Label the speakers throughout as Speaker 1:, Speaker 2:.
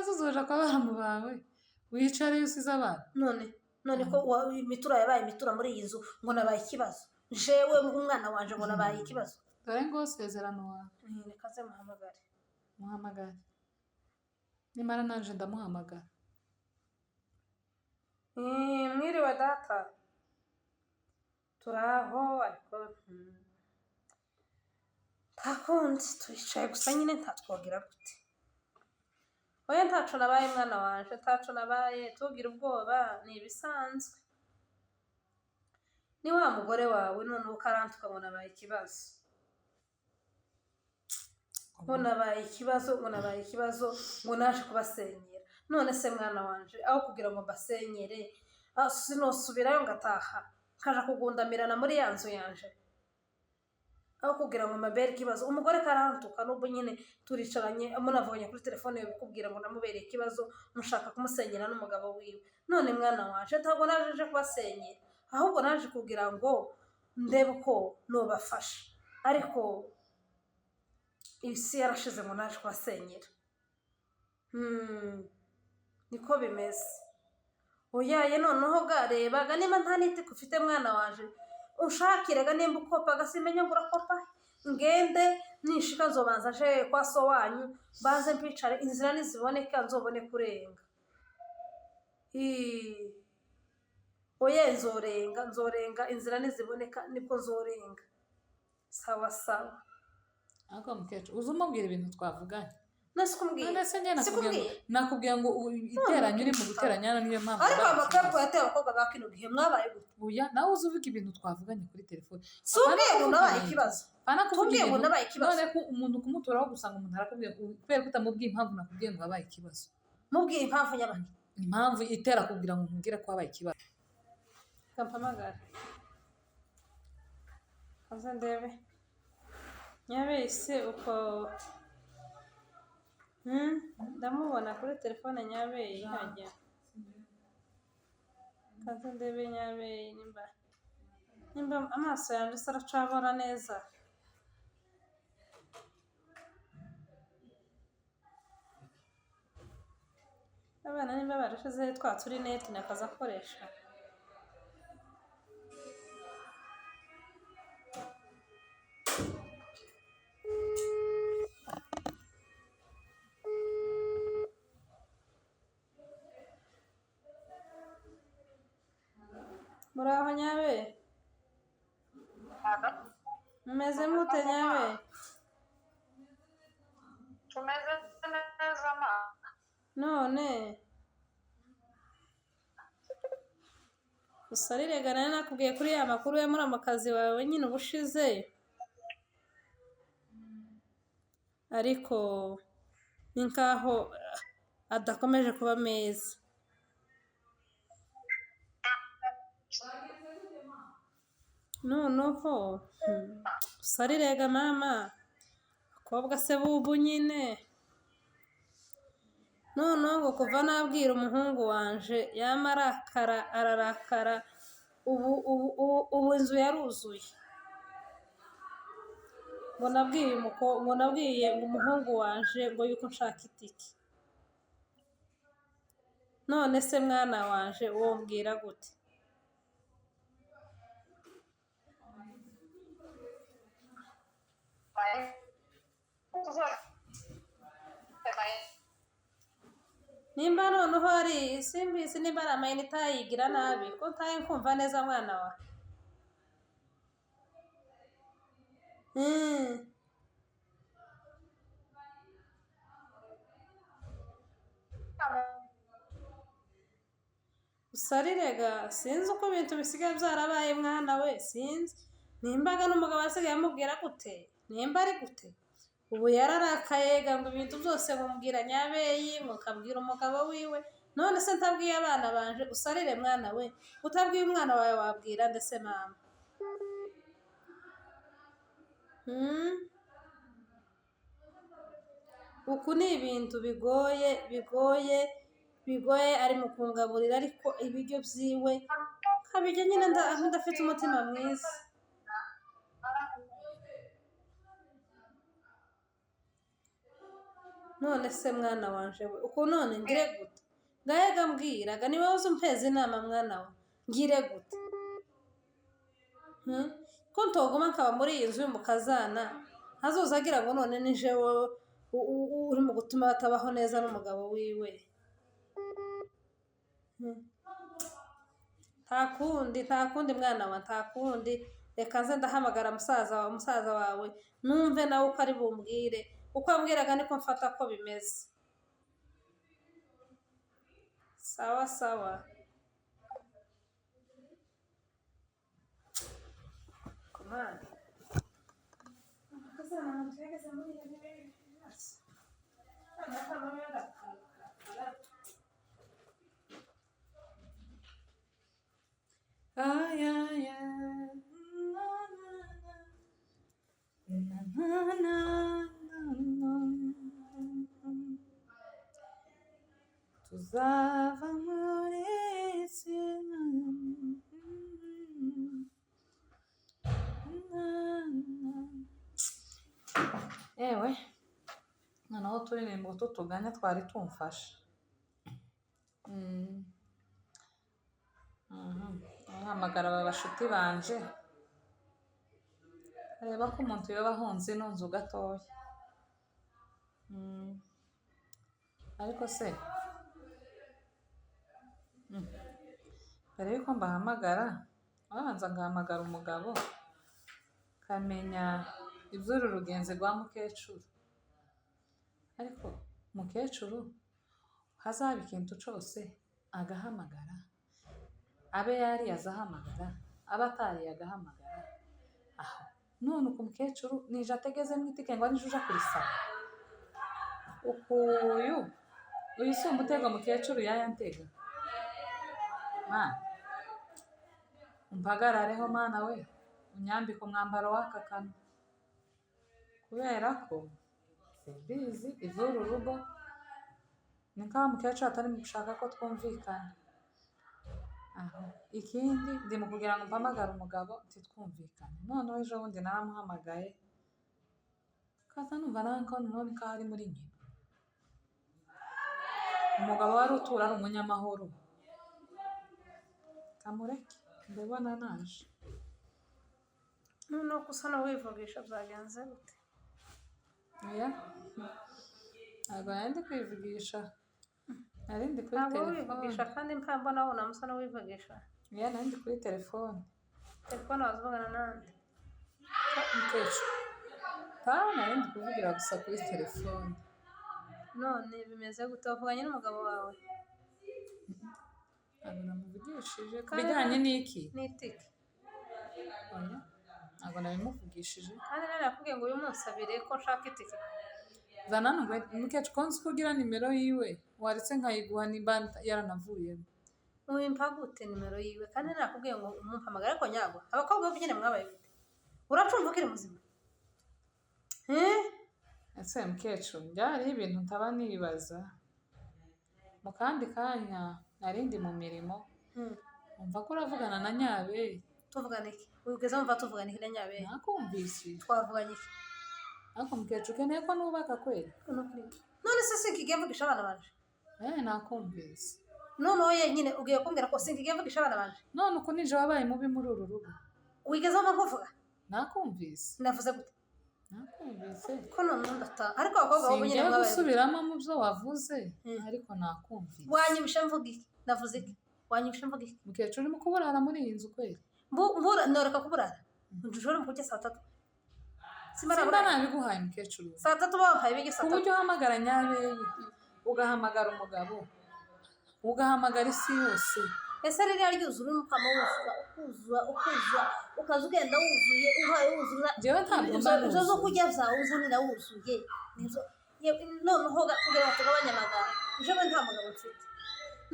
Speaker 1: uzoja kwa abantu bawe wicare usize abana
Speaker 2: none ko imitura yabaye imitura muri iyi nzu ngo nabaye ikibazo jewe nk'umwana wanje ngo nabaye ikibazo
Speaker 1: dore ngo sezerano wawe
Speaker 2: reka ze
Speaker 1: muhamagare nimara nanje ndamuhamagara
Speaker 2: mwiriwe data turaho ariko ntakundi turicaye gusa nyine ntatwogira gute oya ntaco nabaye mwana wanje ntaco nabaye tugira ubwoba ni ibisanzwe ni wa mugore wawe none ukarantuka ngo nabaye ikibazo ngo nabaye ikibazo ngo naje kubasenyera none se mwana wanje aho kugira ngo mbasenyere sinosubirayo ngataha nkaja kugundamirana muri ya nzu yanje aho kugira ngo mabere ikibazo umugore karantuka nubwo nyine turicaranye munavuganye kuri telefone bikubwira ngo namubereye ikibazo mushaka kumusenyera n'umugabo wiwe none mwana wanje ntabwo naje kubasenyera ahubwo naje kugira ngo ndebe uko nobafasha ariko isi yarashize ngo naje kubasenyera niko bimeze oyaye noneho garebaga niba nta niti ufite mwana wanje ushakiraga nimba ukopa gasimenya ngo urakopa ngende nishika nzobanza nje kwa so wanyu baze mpicare inzira niziboneka nzobone kurenga oye nzorenga inzira niziboneka nibwo nzorenga sawa
Speaker 1: ako mukecuru uzumubwira ibintu twavuganye
Speaker 2: sikubwiye
Speaker 1: nakubwiye ngo iteranye uri mu guteranya niyo mpamvu
Speaker 2: ariko amaklabu yateye abakobwa ba kino gihe mwabaye gute
Speaker 1: oya nawe uzi uvuga ibintu twavuganye kuri telefone
Speaker 2: si ubwiye ngo nabaye ikibazo
Speaker 1: tubwiye ngo nabaye ikibazo none ko umuntu kumuturaho gusanga umuntu arakubwiye kubera ko utamubwiye impamvu nakubwiye ngo wabaye ikibazo
Speaker 2: mubwiye impamvu nyabaki
Speaker 1: impamvu itera kugira ngo nkubwire ko wabaye ikibazo
Speaker 2: kampamagara kaza ndebe nyabese uko ndamubona kuri telefone nyabeye hajya kaza ndebe nyabeye nimba amaso yanjye se aracabona neza abana nimba barashizeho twa turi neti nakaza akoresha muraho nyabe mumeze mute nyabe
Speaker 3: tumeze neza ma
Speaker 2: none usarire gana nakubwiye kuri ya makuru ya muramukazi wawe nyine ubushize ariko ni nkaho adakomeje kuba meza noneho usarirega mama akobwa se bubu nyine noneho ngo kuva nabwira umuhungu wanje yama ararakara ubu inzu yaruzuye ngo nabwiye umuhungu wanje ngo yuko nshaka itike none se mwana wanje wombwira gute nimba noneho hari simbizi nimba ari amayinite yigira nabi ko ntaye kumva neza mwana wa usarirega sinzi uko ibintu bisigaye byarabaye mwana we sinzi nimbaga n'umugabo asigaye amubwira gute nimba ari gute ubu yararakaye ngo ibintu byose mubwira nyabeyi mukabwira umugabo wiwe none se ntabwiye abana banje usarire mwana we utabwiye umwana wawe wabwira ndetse mama uku ni ibintu bigoye ari mu kungaburira ariko ibiryo byiwe kabijya nyine ndafite umutima mwiza none se mwana wanje we uku none ngire gute ngayaga mbwiraga niba uzi umpeza inama mwana we ngire gute ko ntoguma nkaba muri iyi nzu y'umukazana ntazoza agira ngo none nije wowe uri mu gutuma batabaho neza n'umugabo wiwe nta kundi mwana wa nta kundi reka nze ndahamagara musaza wawe numve nawe uko ari bumbwire uko ambwiraga niko mfata ko bimeze sawa sawa kumana
Speaker 1: tuzava muri isi ewe noneho turirimbo tutuganya twari tumfashe hamagara aba bashuti banje reba ko umuntu yoba ahunze ino nzu gatoya ariko se mbere yuko mbahamagara babanza ngahamagara umugabo kamenya iby'uru rugenzi rwa mukecuru ariko mukecuru hazaba ikintu cyose agahamagara abe yariye azahamagara aba atariye agahamagara aho none uku mukecuru nije ategeze mu itike ngo nije uja kurisaba uyu si umutego mukecuru yayantega mana umpagarareho mana we unyambike umwambaro w'aka kanwa kubera ko simbizi ivura urugo ni nk'aho mukecuru atari mu gushaka ko twumvikana aho ikindi ndi mu kugira ngo mpamagare umugabo ntitwumvikane noneho ejo bundi naramuhamagaye kaza numva nawe ko none ko ari muri nyina umugabo wari utura ari umunyamahoro kamureke ndabona naje
Speaker 2: noneho gusa no wivugisha byagenze gute
Speaker 1: oya ntabwo nari ndi kwivugisha nari ndi kuri telefone
Speaker 2: wivugisha kandi mbona wabona musa no wivugisha
Speaker 1: oya nari ndi kuri telefone
Speaker 2: wazivugana nande
Speaker 1: mukecuru ntawe nari ndi kuvugira gusa kuri telefone
Speaker 2: none bimeze gute wavuganye n'umugabo wawe
Speaker 1: ntabwo namuvugishije ku bijyanye n'iki
Speaker 2: n'itike
Speaker 1: oya ntabwo nabimuvugishije
Speaker 2: kandi nari nakubwiye ngo uyu munsi abire ko nshaka itike
Speaker 1: zana ngo mukecuru konzi ko ugira nimero yiwe waretse nkayiguha nimba yaranavuyemo
Speaker 2: wimpa gute nimero yiwe kandi nakubwiye ngo umumpamagare ariko nyagwa abakobwa bo nyine mwabaye gute uracumva ko iri muzima
Speaker 1: ese mukecuru byari ibintu ntaba nibaza mu kandi kanya narindi mu mirimo umva ko uravugana na Nyabe
Speaker 2: tuvugana iki wigeze wumva tuvugana iki na Nyabe
Speaker 1: nakumvise
Speaker 2: twavuganye iki
Speaker 1: ariko mukecuru ukeneye ko nubaka kweli
Speaker 2: none se sinkigiye mvugisha abana banje
Speaker 1: nakumvise
Speaker 2: noneho yenyine ugiye kumbwira ko sinkigiye mvugisha abana banje
Speaker 1: none uku nije wabaye mubi muri uru rugo
Speaker 2: wigeze wumva kuvuga
Speaker 1: nakumvise
Speaker 2: navuze gute
Speaker 1: nakumvise
Speaker 2: ko none ndataha ariko abakobwa bo nyine mwabaye
Speaker 1: gusubiramo mu byo wavuze ariko nakumvise
Speaker 2: wanyibisha mvuga iki navuze iki wanyibisha mvuga iki
Speaker 1: mukecuru urimo kuburara muri iyi nzu kweli
Speaker 2: mbura noreka kuburara ndushobora mu kujya saa 3
Speaker 1: simba nabiguhaye mukecuru
Speaker 2: saa 3 bampaye bigi saa 3
Speaker 1: ku buryo uhamagara Nyabe ugahamagara umugabo ugahamagara isi yose
Speaker 2: ese ririya ryuzura umukamo ukuzura ukaza ugenda wuzuye uhaye wuzura
Speaker 1: jewe ntabwo
Speaker 2: izo zo kujya zawe uzanira wuzuye nizo noneho kugira ngo tugabanye amagambo jewe nta mugabo mfite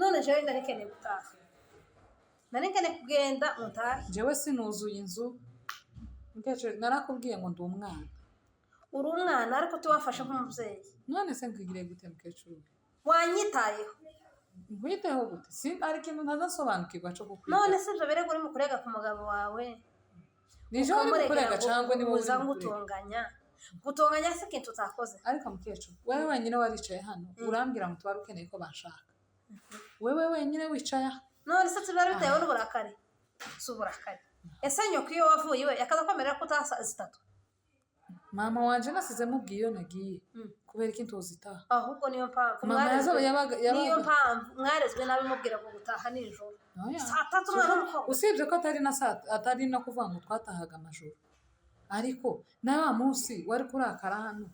Speaker 2: none jewe ndarekeneye gutaha narekeneye kugenda mutahe
Speaker 1: jewe sinuzuye inzu mukecuru narakubwiye ngo ndi umwana
Speaker 2: uri umwana ariko tuwafashe nk'umubyeyi
Speaker 1: none se nkigire gute mukecuru
Speaker 2: wanyitayeho
Speaker 1: nkwiteho gute ari ikintu ntazasobanukirwa cyo kukwita
Speaker 2: none se ibyo birego uri mu kurega ku mugabo wawe
Speaker 1: nije uri mu kurega cyangwa niba uri
Speaker 2: uza ngutunganya gutonganya se ikintu utakoze.
Speaker 1: ariko mukecuru wewe wenyine waricaye hano urambwira ngo twari ukeneye ko banshaka wewe wenyine wicaye aha
Speaker 2: none se tubara bitewe n'uburakari si uburakari ese nyoko iyo wavuye iwe yakaza kwemerera ko utasa zitatu
Speaker 1: mama wanje nasize mubwiye iyo nagiye kubera iki ntuzitaha
Speaker 2: ahubwo niyo mpamvu
Speaker 1: mama
Speaker 2: niyo mpamvu mwarezwe nabi mubwira ngo gutaha nijoro saa tatu umwana w'umukobwa
Speaker 1: usibye ko atari no kuvuga ngo twatahaga amajoro ariko na wa munsi wari kurakara hano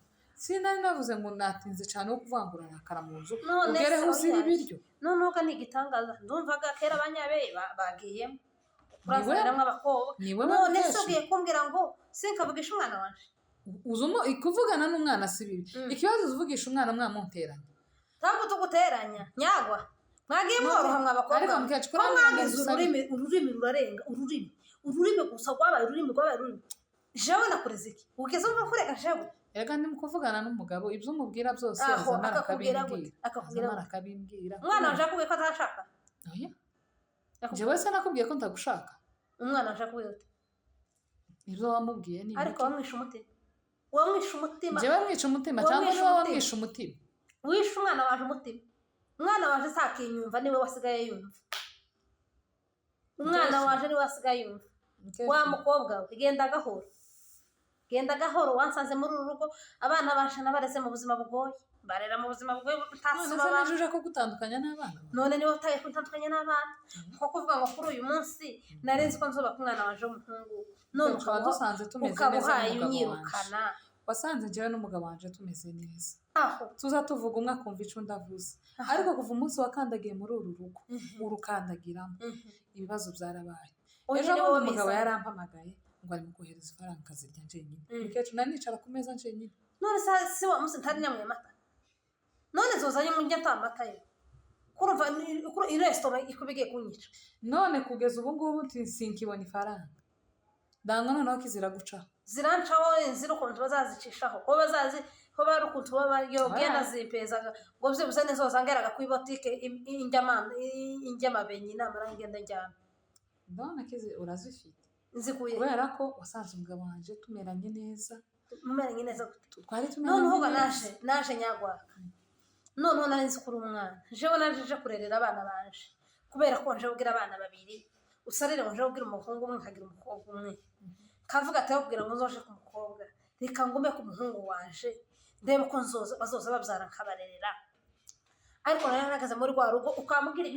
Speaker 1: sinari navuze ngo natinze cyane wo kuvuga ngo urarakara mu nzu ugereho uzira ibiryo
Speaker 2: noneho ni igitangaza ndumvaga kera abanyabeye bagiyemo urazaniramo abakobwa none se ugiye kumbwira ngo sinkavugisha umwana wanje
Speaker 1: uzumo ikuvugana n'umwana si bibi ikibazo uvugisha umwana mwamunteranya
Speaker 2: ntabwo tuguteranya nyagwa mwagiye mworoha mw'abakobwa
Speaker 1: ariko mukecuru
Speaker 2: ko mwagize ururimi rurarenga ururimi gusa rwabaye ururimi jewe nakureze iki ugeze umva kureka jewe
Speaker 1: erega ndi mu kuvugana n'umugabo ibyo umubwira byose azamara akabimbwira
Speaker 2: umwana waje akubwiye ko atashaka
Speaker 1: oya jewe se nakubwiye ko ndagushaka
Speaker 2: umwana waje akubwiye ute
Speaker 1: ibyo wamubwiye ni
Speaker 2: ariko wamwishe umutima
Speaker 1: jewe mwica umutima cyangwa niwe wamwishe umutima
Speaker 2: wishe umwana waje umutima umwana waje sakinyumva niwe wasigaye yumva umwana waje niwe wasigaye yumva wa mukobwa we genda gahoro wansanze muri uru rugo abana bashana bareze mu buzima bugoye barera mu buzima bugoye
Speaker 1: utasaba bajuje ko gutandukanya n'abana
Speaker 2: none niwe utaye gutandukanya n'abana nko kuvuga ngo kuri uyu munsi narenze ko nzubaka umwana wanje w'umuhungu none
Speaker 1: ukaba dusanze tumeze neza
Speaker 2: unyirukana
Speaker 1: wasanze njyewe n'umugabo wanje tumeze neza
Speaker 2: aho
Speaker 1: tuza tuvuga umwe akumva ico ndavuze ariko kuva umunsi wakandagiye muri uru rugo urukandagiramo ibibazo byarabaye ejo bundi umugabo yarampamagaye ngo ari mu kohereza ifaranga akazirya njenyine mukecuru nanicara ku meza njenyine
Speaker 2: none si wa munsi ntari nyamuye amata none zozanye murya ata amata ye kurumva iresitora ikubigiye kunyica
Speaker 1: none kugeza ubu ngubu sinkibona ifaranga ndanga noneho kizira guca
Speaker 2: zirancaho inzira ukuntu bazazicishaho ko bazazi ko bari ukuntu yogenda zimpezaga ngo byibuze neza zangeraga ku ibotike injyamabenyi namara ngenda njyana
Speaker 1: ndabona kizi urazifite
Speaker 2: nzikuye
Speaker 1: kubera ko wasanze umugabo wanje tumeranye neza
Speaker 2: twari tumeranye neza naje nyagwaka noneho nari nzi kuri umwana jewe naje kurerera abana banje kubera ko nje kugira abana babiri usarire ngo nje kugira umuhungu umwe nkagira umukobwa umwe kavuga ati kubwira ngo nzoje ku mukobwa reka ngume ku muhungu wanje ndebe ko bazoza babyara nkabarerera ariko nari nagaze muri rwa rugo ukamubwira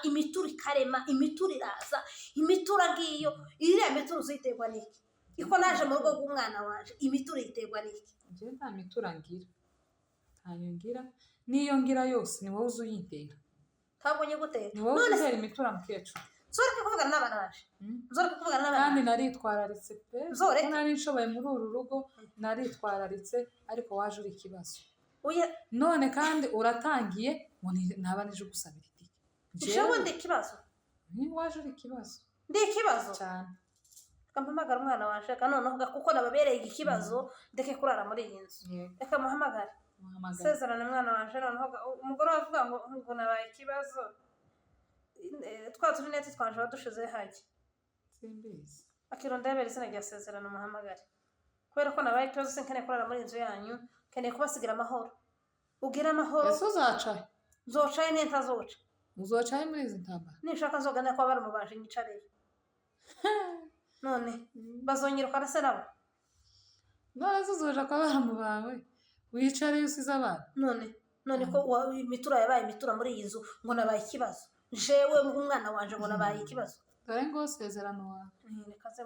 Speaker 2: imitura ikarema imitura iraza imitura ngiyo iriya mitura uziterwa n'iki iko naje mu rugo rw'umwana wanje imitura iterwa n'iki
Speaker 1: njyewe nta mitura ngira ntayo ngira n'iyo ngira yose ni wowe uzi uyintera
Speaker 2: ntabwo nyigutera
Speaker 1: ni wowe uzitera imitura mukecuru
Speaker 2: nzore kuvugana n'abana baje nzore kuvugana n'abana
Speaker 1: kandi naritwararitse pe
Speaker 2: nzore
Speaker 1: nari nshoboye muri uru rugo naritwararitse ariko waje uri ikibazo
Speaker 2: oya
Speaker 1: none kandi uratangiye ngo ntaba nije gusabira itike
Speaker 2: jewe ndi ikibazo
Speaker 1: ni waje uri ikibazo
Speaker 2: ndi ikibazo
Speaker 1: cyane
Speaker 2: kampamagara umwana waje noneho kuko nababereye ikibazo ndeke kurara muri iyi nzu reka muhamagare sezerana umwana waje noneho umugore wavuga ngo nabaye ikibazo twa turineti twanje badushize hajye
Speaker 1: simbizi
Speaker 2: akirondebera izina rya sezerana umuhamagare kubera ko nabaye ikibazo sinkeneye kurara muri inzu yanyu keneye kubasigira amahoro ugira amahoro
Speaker 1: ese uzacaye
Speaker 2: nzocaye niyo ntazoca
Speaker 1: uzocaye muri izi ntambara
Speaker 2: nishaka nzogana ko bari mu baje nyicareye none bazongera se nabo
Speaker 1: none se uzoja kwa baramu bawe wicare usize abana
Speaker 2: none ko imitura yabaye imitura muri iyi nzu ngo nabaye ikibazo jewe umwana wanje ngo nabaye ikibazo
Speaker 1: dore ngo sezerano wawe
Speaker 2: reka ze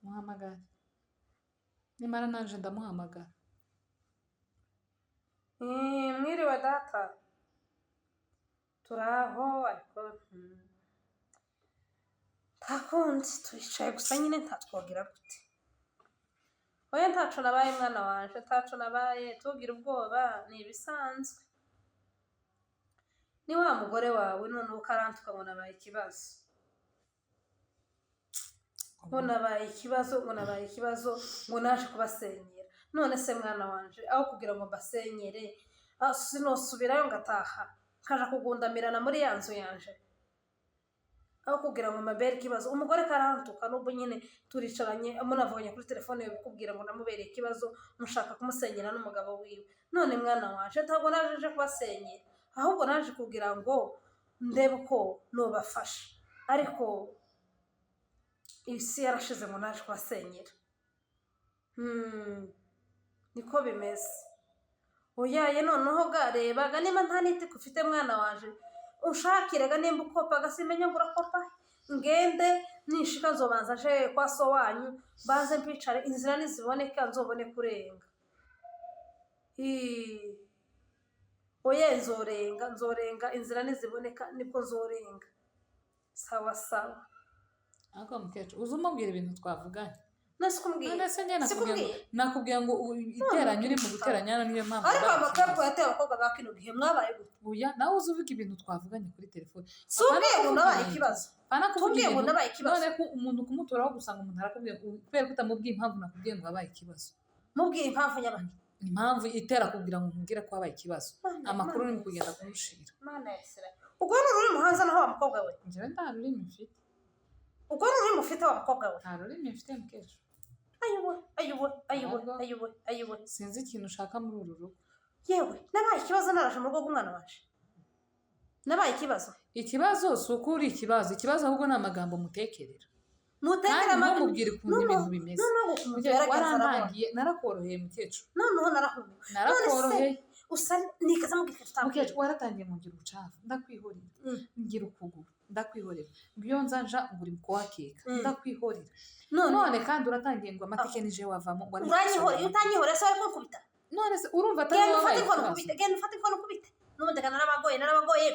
Speaker 1: muhamagare nimara nanje ndamuhamagara
Speaker 2: mwiriwe data turaho ariko ntakundi turicaye gusa nyine ntatwogira gute oya ntaco nabaye mwana wanje ntaco nabaye tugira ubwoba ni ibisanzwe ni wa mugore wawe none ukarantuka ngo nabaye ikibazo ngo nabaye ikibazo ngo naje kubasenyera none se mwana wanje aho kugira ngo mbasenyere sinosubirayo ngataha nkaja kugundamirana muri ya nzu yanje aho kugira ngo mabere ikibazo umugore karantuka n'ubwo nyine turicaranye munavuganye kuri telefone bikubwira ngo namubereye ikibazo mushaka kumusenyera n'umugabo wiwe none mwana waje ntabwo naje kubasenyera ahubwo naje kugira ngo ndebe uko nubafasha ariko isi yarashize ngo naje kubasenyera niko bimeze uyaye noneho garebaga niba nta n'itiko ufite mwana waje ushakiraga nimba ukopaga simenya ngo urakopa ngende nishika nzobanza aje kwa so wanyu baze mpicare inzira niziboneka nzobone kurenga oye nzorenga inzira niziboneka nibwo nzorenga sawa sawa
Speaker 1: ariko mukecuru uzi umubwira ibintu twavuganye
Speaker 2: sikubwiye
Speaker 1: nakubwiye ngo iteranye uri mu guteranya niyo mpamvu
Speaker 2: ariko amapepo yateye abakobwa ba kino gihe mwabaye gute
Speaker 1: uya nawe uzi uvuga ibintu twavuganye kuri telefone
Speaker 2: si ubwiye ngo nabaye ikibazo tubwiye ngo nabaye ikibazo
Speaker 1: none ko umuntu kumuturaho gusanga umuntu arakubwiye kubera ko utamubwiye impamvu nakubwiye ngo wabaye ikibazo
Speaker 2: mubwiye impamvu nyabandi
Speaker 1: impamvu itera kugira ngo nkubwire ko wabaye ikibazo amakuru uri mu kugenda kumushira
Speaker 2: ubwo ni ururimi hanze naho wa mukobwa we
Speaker 1: njyewe nta rurimi mfite
Speaker 2: ubwo ni ururimi ufite wa mukobwa we
Speaker 1: nta rurimi mfite mukecuru
Speaker 2: ayiwe
Speaker 1: sinzi ikintu ushaka muri uru rugo
Speaker 2: yewe nabaye ikibazo naraje mu rugo rw'umwana waje nabaye ikibazo
Speaker 1: si uko uri ikibazo ahubwo ni amagambo mutekerera
Speaker 2: mutekera
Speaker 1: kandi ntumubwire ukuntu ibintu bimeze warantangiye narakoroheye mukecuru
Speaker 2: noneho
Speaker 1: narakoroheye
Speaker 2: usa nikaza
Speaker 1: mukecuru waratangiye mu ngira ubucafu ndakwihorera ngira ukuguru ndakwihorera iyo nzanja ngo uri kuwakeka ndakwihorera none kandi uratangiye ngo amatike nije wavamo
Speaker 2: uranyihoreye utanyihoreye se wari kunkubita
Speaker 1: none se urumva atari
Speaker 2: wabaye genda ufate inkono ukubite n'ubundi narabagoye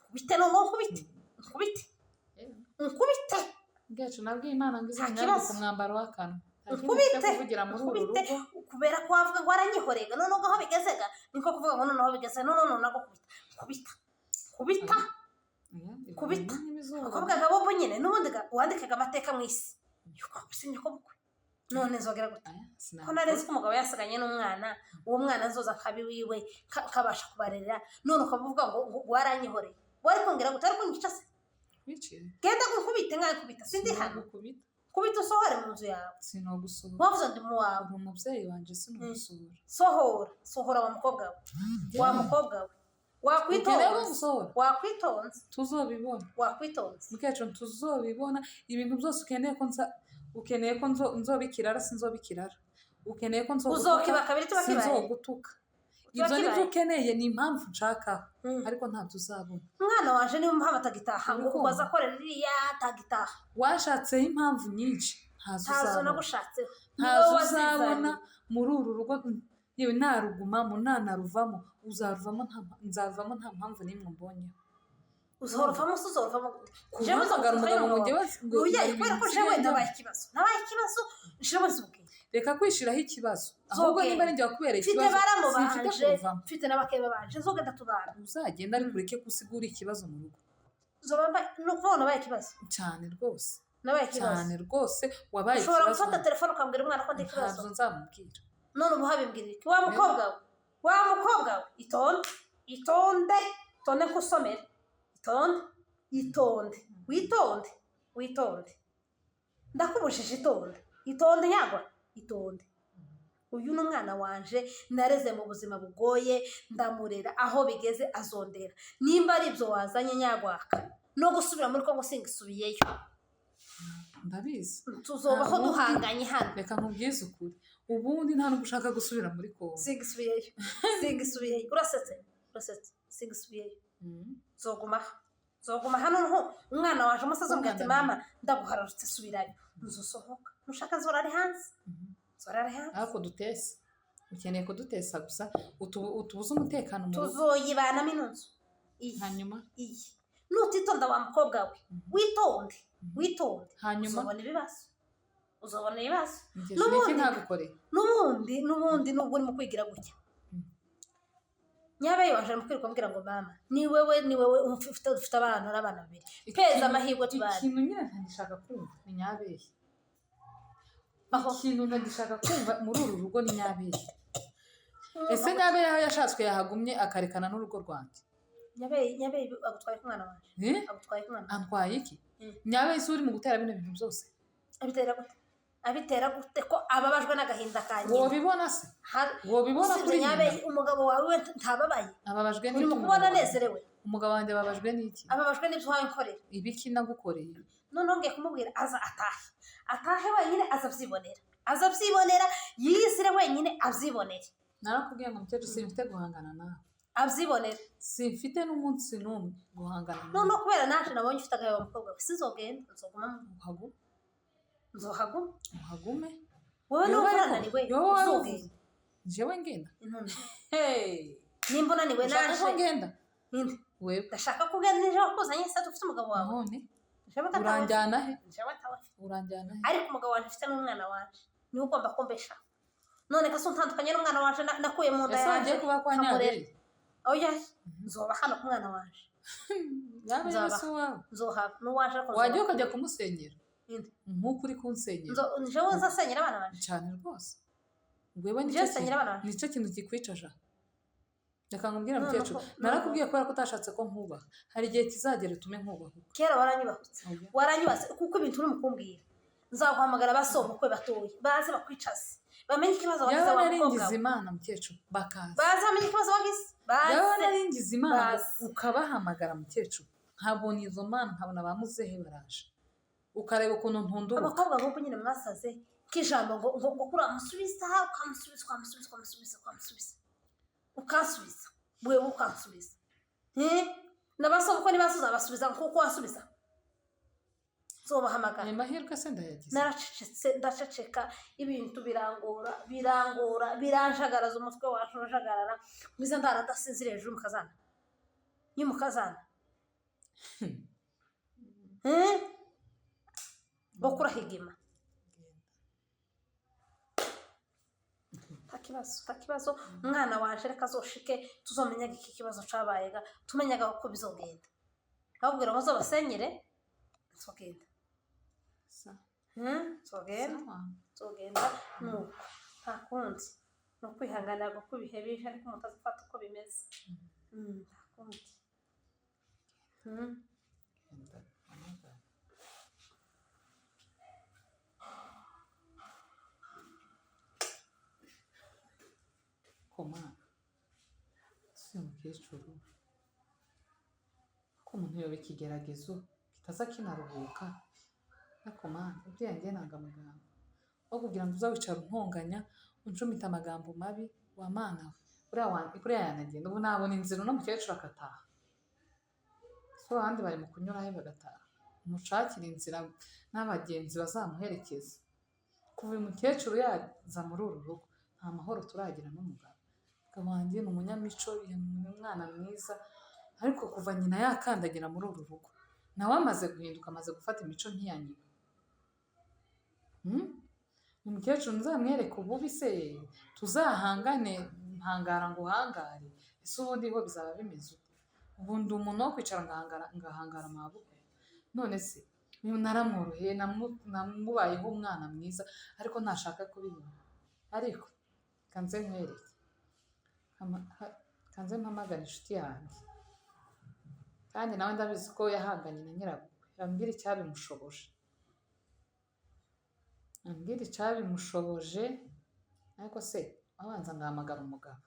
Speaker 2: kubite noneho nkubite
Speaker 1: mukecuru nabwiye imana ngo izanyambike umwambaro w'akanwa
Speaker 2: nkubite
Speaker 1: kubera
Speaker 2: ko wavuga ngo waranyihorega noneho aho bigezega niko kuvuga ngo noneho bigeze noneho nago kubita akobwa gabobo nyine n'ubundi wandikaga amateka mu isi yuko ko bukwe none nzogera gute ko narezi ko umugabo yasiganye n'umwana uwo mwana nzoza akabi wiwe kabasha kubarera none ukavuga ngo waranyihoreye wari kongera gute ariko ngica se genda nkubite nkubita sindi hano kubita usohore mu nzu yawe
Speaker 1: sinogusohora
Speaker 2: wavuze ndi mu wawe
Speaker 1: uri umubyeyi wanje sinogusohora
Speaker 2: sohora wa mukobwa we wakwitonze
Speaker 1: tuzobibona
Speaker 2: wakwitonze
Speaker 1: mukecuru tuzobibona ibintu byose ukeneye ko nzobikirara sinzobikirara ukeneye ko
Speaker 2: uzokiba kabiri tuba kibaye
Speaker 1: sinzogutuka ibyo ni byo ukeneye ni impamvu nshakaho ariko ntabyo uzabona
Speaker 2: umwana waje niba mpamvu atagitaha ngo ubaza akorera iriya atagitaha
Speaker 1: washatseho impamvu nyinshi
Speaker 2: ntazo nagushatseho
Speaker 1: ntazo uzabona muri uru rugo yewe narugumamo nanaruvamo nzaruvamo nta mpamvu n'imwe mbonyeho
Speaker 2: uzoruvamo se uzoruvamo
Speaker 1: jewe uzagara umugabo ngo njyewe
Speaker 2: kubera ko jewe nabaye ikibazo nshiramo zubwenge
Speaker 1: reka kwishiraho ikibazo ahubwo niba ari njye wakubereye ikibazo
Speaker 2: mfite baramubanje mfite n'abakebe banje zogenda tubana
Speaker 1: uzagenda ariko ureke gusigura ikibazo mu rugo
Speaker 2: uzobamba no kubona nabaye ikibazo
Speaker 1: cyane rwose
Speaker 2: cyane
Speaker 1: rwose wabaye ikibazo
Speaker 2: ushobora gufata telefone ukambwira umwana ko ndi ikibazo
Speaker 1: ntabwo nzamubwira
Speaker 2: none ubu habimbwira iki wa mukobwa we itonde kusomera witonde ndakubujije itonde yagwa itonde uyu ni umwana wanje nareze mu buzima bugoye ndamurera aho bigeze azondera nimba ari ibyo wazanye nyagwaka no gusubira muri Kongo singisubiyeyo
Speaker 1: ndabizi
Speaker 2: tuzobaho duhanganye hano
Speaker 1: reka nkubwize ukuri ubundi nta nubwo ushaka gusubira muri Kongo
Speaker 2: singisubiyeyo urasetse singisubiyeyo zoguma hano nho umwana waje umusaza umbwira ati mama ndaguhararutse subirayo nzusohoka nushaka zorari hanze
Speaker 1: ariko dutese ukeneye kudutesa gusa utubuze umutekano mu rugo
Speaker 2: tuzoyibanamo inzu
Speaker 1: hanyuma
Speaker 2: nutitonda wa mukobwa we witonde
Speaker 1: hanyuma
Speaker 2: uzobona ibibazo
Speaker 1: n'ubundi
Speaker 2: nubwo urimo kwigira gutya nyabaye waje mukwirirwa mbwira ngo mama ni wewe ufite abana n'abana babiri peza amahirwe tubana
Speaker 1: ikintu nyine ntagishaka kumva ni nyabeye ikintu ntagishaka kumva muri uru rugo ni nyabeye ese nyabeye aho yashatswe yahagumye akarekana n'urugo rwanjye
Speaker 2: nyabeye agutwaye ku mwana wanje agutwaye ku mwana
Speaker 1: antwaye iki
Speaker 2: Mm.
Speaker 1: nyabe isi uri mu gutera bino bintu byose
Speaker 2: abitera gute ko ababajwe n'agahinda kanjye
Speaker 1: wobibona se wobibona kuri
Speaker 2: nyabeye
Speaker 1: nyina
Speaker 2: umugabo wawe we ntababaye
Speaker 1: ababajwe
Speaker 2: uri
Speaker 1: n'iki
Speaker 2: mu kubona anezerewe
Speaker 1: umugabo wanjye ababajwe n'iki
Speaker 2: ababajwe n'ibyo wankorera
Speaker 1: ibiki nagukoreye
Speaker 2: noneho ngiye kumubwira aza atahe wenyine azabyibonera yiyisire wenyine abyibonere
Speaker 1: narakubwiye ngo mukecuru simfite guhangana nawe
Speaker 2: abyibonere
Speaker 1: simfite n'umunsi n'umwe guhangana nawe
Speaker 2: noneho kubera naje nabonye ufite agaheba mukobwa we sinzogenda nzohaguma
Speaker 1: uhagume
Speaker 2: wowe niba unaniwe uzogenda
Speaker 1: jewe ngenda
Speaker 2: intumbi
Speaker 1: hey
Speaker 2: nimba unaniwe
Speaker 1: ushaka ko
Speaker 2: naje
Speaker 1: ngenda
Speaker 2: ninde
Speaker 1: wewe
Speaker 2: ndashaka ko ugenda nijoro kuzanye se dufite umugabo wawe
Speaker 1: none
Speaker 2: jewe atawe
Speaker 1: uranjyana he
Speaker 2: jewe atawe
Speaker 1: uranjyana he
Speaker 2: ariko umugabo wanjye ufite n'umwana wanje niwe ugomba kumbesha none ko untandukanye n'umwana wanje nakuye mu nda
Speaker 1: ese
Speaker 2: yanjye
Speaker 1: wagiye kuba kwa nyabere
Speaker 2: oya nzoba hano ku mwana wanje
Speaker 1: yabe
Speaker 2: Nzaba.
Speaker 1: yesu wawe
Speaker 2: nzohava n'uwaje ko
Speaker 1: wagiye ukajya kumusenyera
Speaker 2: Inde.
Speaker 1: nk'uko uri kunsenyera
Speaker 2: jewe nzasenyera abana banje
Speaker 1: cyane rwose wewe
Speaker 2: jewe senyera abana banje
Speaker 1: nicyo kintu kikwicaje aha reka nkubwire
Speaker 2: None
Speaker 1: mukecuru
Speaker 2: ko-
Speaker 1: narakubwiye kubera ko utashatse ko nkubaha hari igihe kizagera utume nkubaha
Speaker 2: kera waranyubahutse waranyubatse kuko ibintu uri mukumbwira nzaguhamagara basomukwe batoye baze bakwicaze bamenye ikibazo wagize
Speaker 1: yawe
Speaker 2: wa mukobwa
Speaker 1: naringize
Speaker 2: we
Speaker 1: imana mukecuru bakaza
Speaker 2: baze bamenye ikibazo wagize
Speaker 1: yawe
Speaker 2: baze
Speaker 1: naringize imana
Speaker 2: Bazi.
Speaker 1: ukabahamagara mukecuru nkabona izo mana nkabona ba muzehe baraje ukareba ukuntu ntunduruka
Speaker 2: abakobwa nk'uko nyine mwasaze k'ijambo ngo kuri amusubiza ukansubiza wewe ukansubiza n'abasomukwe ntibasubiza basubiza kuko wansubiza nzobahamagara
Speaker 1: ayo mahirwe se ndayagize
Speaker 2: naracecetse ndaceceka ibintu birangora biranjagaraza umutwe wacu urajagarara mwiza ndaradasinzira hejuru y'umukazana ngo kurahigima nta kibazo umwana waje reka azoshike tuzomenyaga iki kibazo cabayega tumenyaga uko bizogenda ababwira ngo zobasenyere nzogenda nzogenda nuko nta kundi ni ukwihanganira kuko ibihe bije ariko umuntu azifata uko bimeze nta kundi
Speaker 1: koma si umukecuru ko umuntu yoba ikigeragezo kitaza kinaruhuka ariko mana ubwenge nanga amagambo aho kugira ngo uzawicara untonganya uncumita amagambo mabi wa mana we buriya yanagenda ubu nabona inzira uno mukecuru akataha so abandi bari mu kunyuraho bagataha umushakira inzira n'abagenzi bazamuherekeza kuva uyu mukecuru yaza muri uru rugo nta mahoro turagira n'umugabo wanjye ni umunyamico ni umwana mwiza ariko kuva nyina yakandagira muri uru rugo nawe amaze guhinduka amaze gufata imico nk'iya nyina uyu mukecuru nzamwereke ububi se tuzahangane mpangara ngo uhangare ese ubundi ho bizaba bimeze ute ubundi umuntu wo kwicara ngahangara amaboko none se naramworoheye namubayeho umwana mwiza ariko ntashaka kubibona ariko kanze nkwereke kanze mpamagara inshuti yanjye kandi nawe ndabizi ko yahanganye na nyirabukwe yambwira icyabimushoboje ariko se abanza ngahamagara umugabo